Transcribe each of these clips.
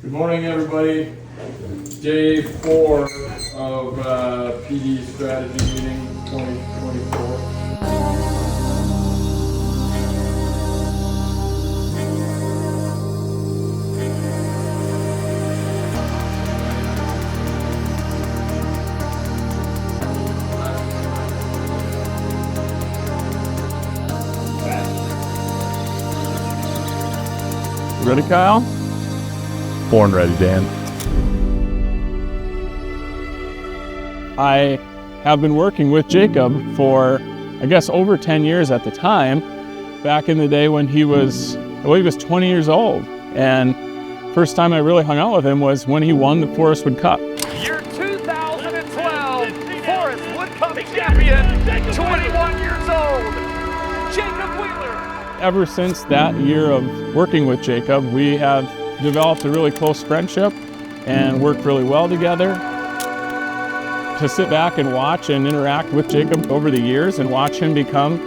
Good morning, everybody. Day 4 of PD strategy meeting 2024. Ready, Kyle? Born ready, Dan. I have been working with Jacob for, I guess, over 10 years at the time, back in the day when he was, I believe he was 20 years old. And first time I really hung out with him was when he won the Forest Wood Cup. Your 2012 Forest Wood Cup champion, 21 years old, Jacob Wheeler. Ever since that year of working with Jacob, we have developed a really close friendship and worked really well together. To sit back and watch and interact with Jacob over the years and watch him become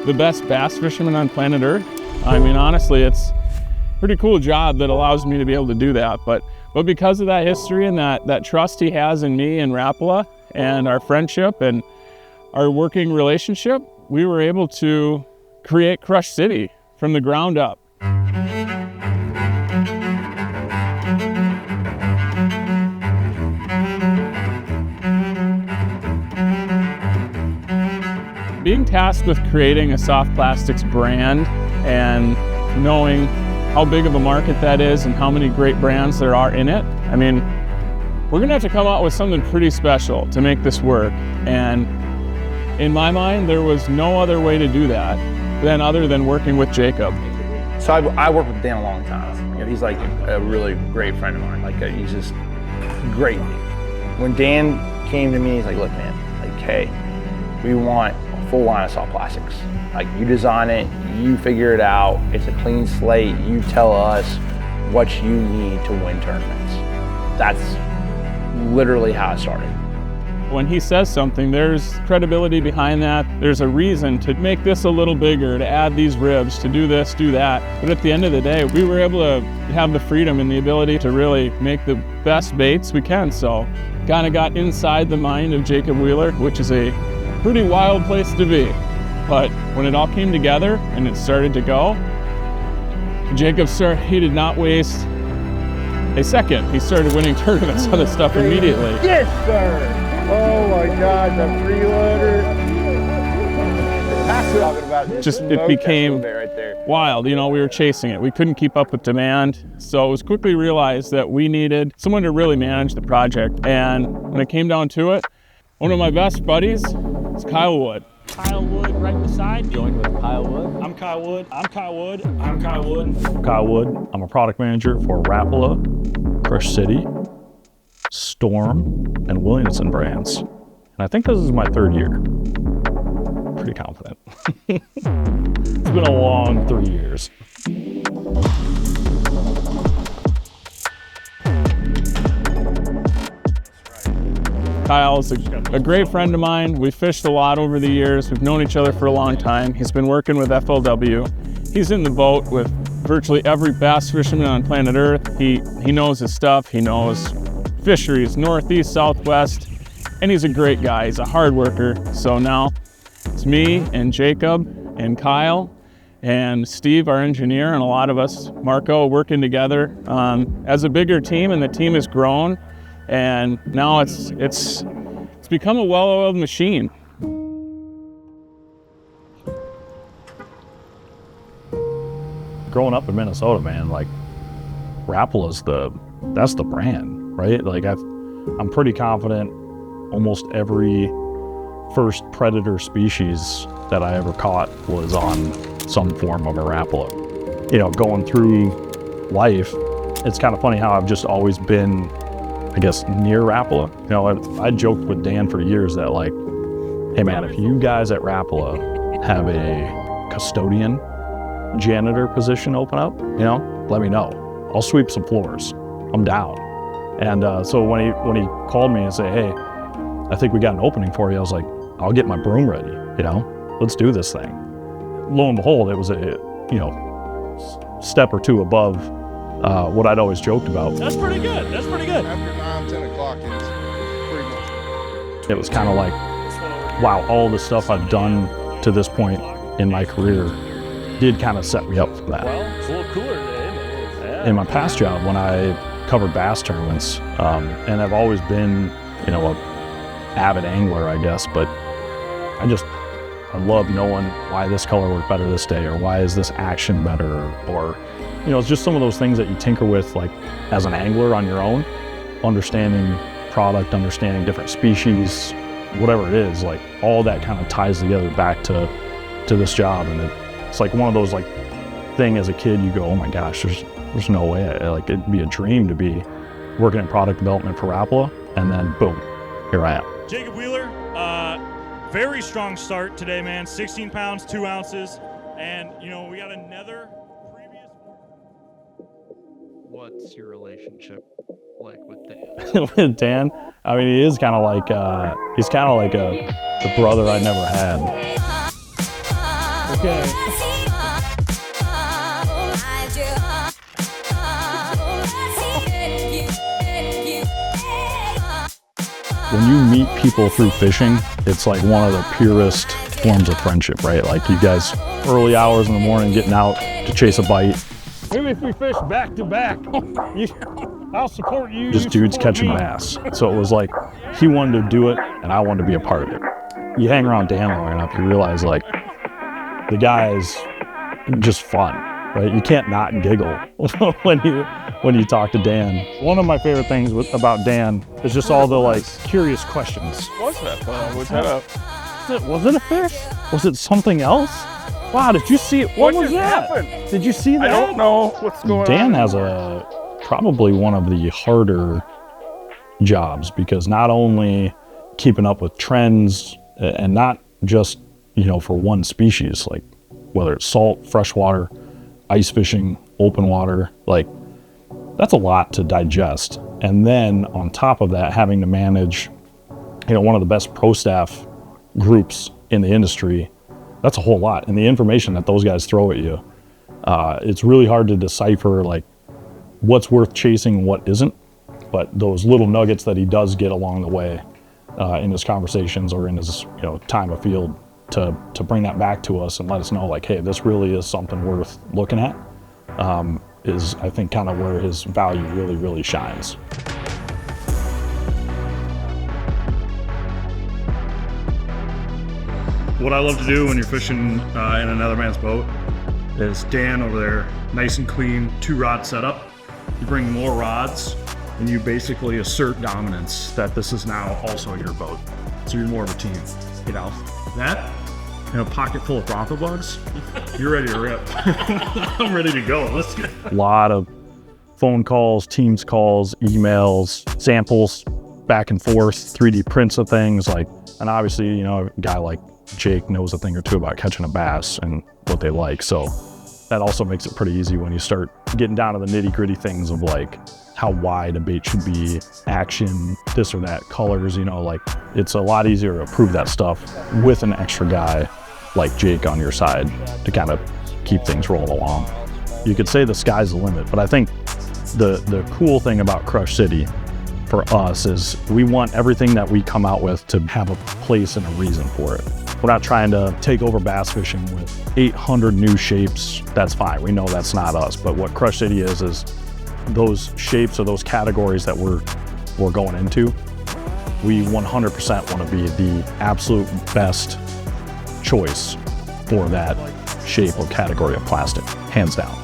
the best bass fisherman on planet Earth. I mean, honestly, it's a pretty cool job that allows me to be able to do that. But because of that history and that trust he has in me and Rapala and our friendship and our working relationship, we were able to create Crush City from the ground up. Being tasked with creating a soft plastics brand and knowing how big of a market that is and how many great brands there are in it, I mean, we're gonna have to come out with something pretty special to make this work. And in my mind, there was no other way to do that other than working with Jacob. So I worked with Dan a long time. You know, he's like a really great friend of mine. He's just great. When Dan came to me, he's like, look, man, like, hey, we want a full line of soft plastics. Like, you design it, you figure it out. It's a clean slate. You tell us what you need to win tournaments. That's literally how it started. When he says something, there's credibility behind that. There's a reason to make this a little bigger, to add these ribs, to do this, do that. But at the end of the day, we were able to have the freedom and the ability to really make the best baits we can. So kind of got inside the mind of Jacob Wheeler, which is a pretty wild place to be. But when it all came together and it started to go, he did not waste a second. He started winning tournaments on this stuff immediately. Yes, sir. Oh my God, the freeloader. It became wild. You know, we were chasing it. We couldn't keep up with demand. So it was quickly realized that we needed someone to really manage the project. And when it came down to it, one of my best buddies is Kyle Wood. Kyle Wood right beside me. Joined with Kyle Wood. I'm Kyle Wood. I'm Kyle Wood. I'm Kyle Wood. I'm Kyle Wood. I'm a product manager for Rapala, CrushCity, Storm, and Williamson brands. And I think this is my 3rd year. Pretty confident. It's been a long 3 years. Kyle's a great friend of mine. We've fished a lot over the years. We've known each other for a long time. He's been working with FLW. He's in the boat with virtually every bass fisherman on planet Earth. He knows his stuff. He knows fisheries, northeast, southwest, and he's a great guy. He's a hard worker. So now it's me and Jacob and Kyle and Steve, our engineer, and a lot of us, Marco, working together as a bigger team, and the team has grown. And now it's become a well-oiled machine. Growing up in Minnesota, man, like Rapala's that's the brand, right? Like I'm pretty confident almost every first predator species that I ever caught was on some form of a Rapala. You know, going through life, it's kind of funny how I've just always been, I guess, near Rapala. You know, I joked with Dan for years that, like, hey man, if you guys at Rapala have a custodian janitor position open up, you know, let me know. I'll sweep some floors. I'm down. And so when he called me and said, hey, I think we got an opening for you, I was like, I'll get my broom ready, you know, let's do this thing. Lo and behold, it was a, you know, step or two above what I'd always joked about. That's pretty good. That's pretty good. After 9, 10 o'clock, it's pretty much. It was kind of like, wow, all the stuff I've done to this point in my career did kind of set me up for that. Well, it's a little cooler today, isn't it? Yeah. In my past job, when I covered bass tournaments, and I've always been, you know, a avid angler, I guess, but I love knowing why this color worked better this day, or why is this action better, or you know, it's just some of those things that you tinker with, like as an angler on your own, understanding product, understanding different species, whatever it is, like all that kind of ties together back to this job. And it's like one of those like thing as a kid, you go, oh my gosh, there's no way, like it'd be a dream to be working in product development for Rapala, and then boom, here I am. Jacob Wheeler, very strong start today, man. 16 pounds, 2 ounces. And, you know, we got another previous. What's your relationship like with Dan? With Dan, I mean, he is kind of like, he's kind of like the brother I never had. Okay. When you meet people through fishing, it's like one of the purest forms of friendship, right? Like you guys, early hours in the morning, getting out to chase a bite. Maybe if we fish back to back, I'll support you. Just dudes catching bass. So it was like, he wanted to do it and I wanted to be a part of it. You hang around Dan long enough, you realize like, the guy is just fun, right? You can't not giggle when you talk to Dan. One of my favorite things about Dan is just all the like curious questions. What's that? What's that up? Was it a fish? Was it something else? Wow, did you see it? What was just that? happened? Did you see that? I don't know what's going on. Dan has probably one of the harder jobs, because not only keeping up with trends, and not just, you know, for one species, like whether it's salt, freshwater, ice fishing, open water, like that's a lot to digest. And then on top of that, having to manage, you know, one of the best pro staff groups in the industry, that's a whole lot. And the information that those guys throw at you, it's really hard to decipher like what's worth chasing and what isn't. But those little nuggets that he does get along the way in his conversations or in his, you know, time of field to bring that back to us and let us know like, hey, this really is something worth looking at, is I think kind of where his value really, really shines. What I love to do when you're fishing in another man's boat is Dan over there, nice and clean, 2-rod setup. You bring more rods and you basically assert dominance that this is now also your boat. So you're more of a team, you know. That and a pocket full of Bronco bugs, you're ready to rip. I'm ready to go. Let's go. A lot of phone calls, Teams calls, emails, samples, back and forth, 3D prints of things, like, and obviously, you know, a guy like Jake knows a thing or two about catching a bass and what they like. So that also makes it pretty easy when you start getting down to the nitty-gritty things of like how wide a bait should be, action, this or that, colors, you know, like it's a lot easier to approve that stuff with an extra guy like Jake on your side to kind of keep things rolling along. You could say the sky's the limit, but I think the cool thing about Crush City for us is we want everything that we come out with to have a place and a reason for it. We're not trying to take over bass fishing with 800 new shapes. That's fine. We know that's not us. But what Crush City is those shapes or those categories that we're going into. We 100% want to be the absolute best choice for that shape or category of plastic, hands down.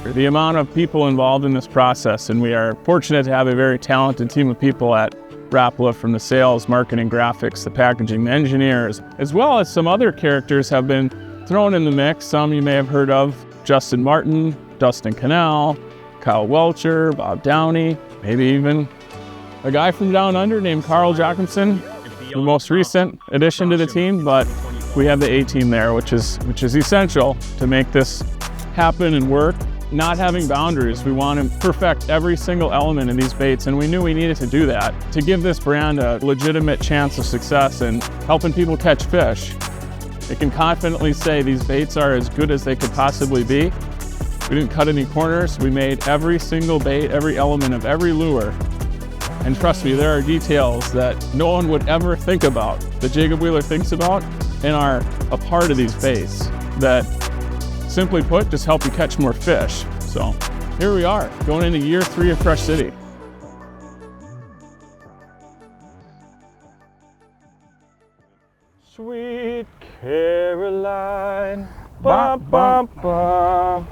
The amount of people involved in this process, and we are fortunate to have a very talented team of people at Rapala, from the sales, marketing, graphics, the packaging, the engineers, as well as some other characters have been thrown in the mix. Some you may have heard of: Justin Martin, Dustin Cannell, Kyle Welcher, Bob Downey, maybe even a guy from down under named Carl Jacobson, the most recent addition to the team. But we have the A-team there, which is essential to make this happen and work. Not having boundaries, we want to perfect every single element in these baits, and we knew we needed to do that to give this brand a legitimate chance of success and helping people catch fish. it can confidently say these baits are as good as they could possibly be. We didn't cut any corners. We made every single bait, every element of every lure. And trust me, there are details that no one would ever think about, that Jacob Wheeler thinks about, and are a part of these baits that, simply put, just help you catch more fish. So here we are, going into year 3 of Crush City. Sweet Caroline, ba ba ba.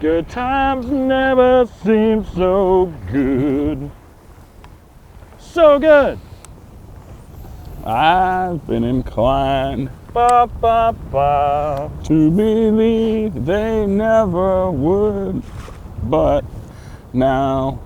Good times never seem so good. So good. I've been inclined Ba ba ba. to believe they never would, but now